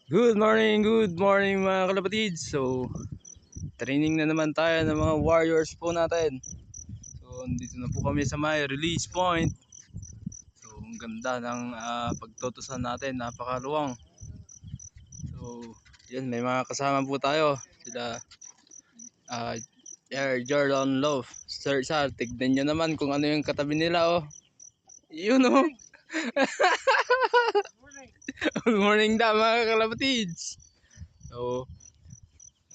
Good morning mga kalapatid. So, training na naman tayo ng mga warriors po natin. So, dito na po kami sa may release point. So, ang ganda ng pagtutusan natin, napakaluwang. So, yan, may mga kasama po tayo. Sila Air Jordan Love. Sir, tignan nyo naman kung ano yung katabi nila, oh. Yun, oh. Good morning da mga kalapatids. So,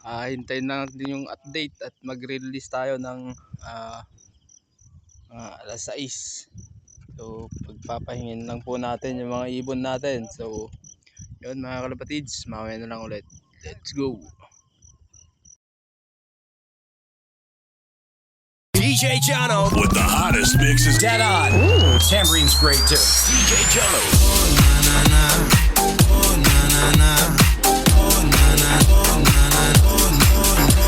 hintayin na natin yung update at mag-release tayo ng alas 6. So pagpapahingin lang po natin yung mga ibon natin. So yun mga kalapatids, mamaya na lang ulit. Let's go. DJ Jono with the hottest mixes. Dead on. Ooh, Tambourine's great too. DJ Jono. Oh na na na. Oh na na na. Oh na na. Oh na na. Oh no no.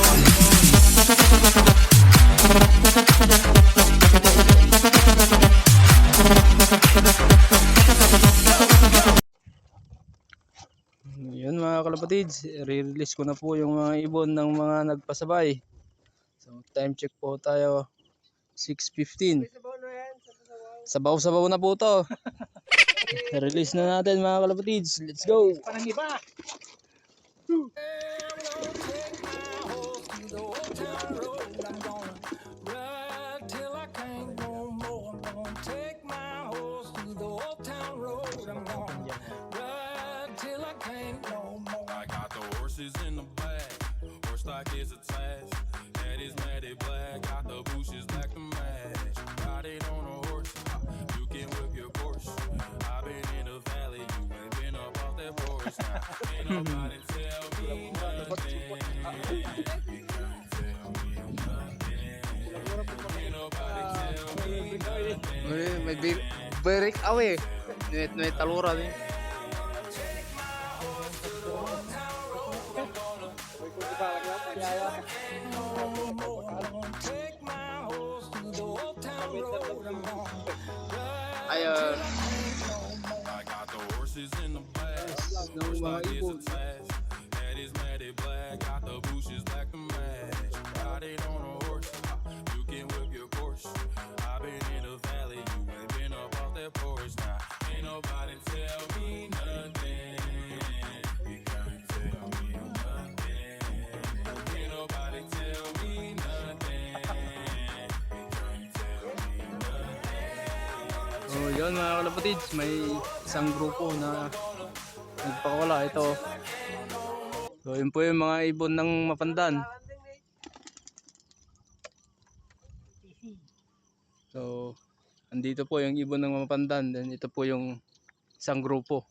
Yun mga kalapatids, re-release ko na po yung mga ibon ng mga nagpasabay. So time check po tayo 6:15. Sabaw-sabaw na po to. Release na natin mga kalapatids. Let's go. Parang iba. In the back, horse stock is attached. Head is matted black, got the bushes black to match. Riding on a horse, you can whip your Porsche. I've been in the valley, you ain't been up off that porch. Ain't nobody tell me nothing. You can't tell me nothing. Ain't nobody tell me nothing. May break away. May talura din. Ayun. I got the horses in the back. Horse stock is attached. Head is matted black, got the bushes black to match. Riding on a horse, you can whip your Porsche. I've been in the valley, you ain't been up off that porch. Now ain't nobody tell me nothing. You can't tell me nothing. Ain't nobody tell me nothing. You can't tell me nothing. So yun mga kalapatids, may isang grupo na nagpakawala. Ito. So yun po yung mga ibon ng Mapandan. So andito po yung ibon ng Mapandan. Then ito po yung isang grupo.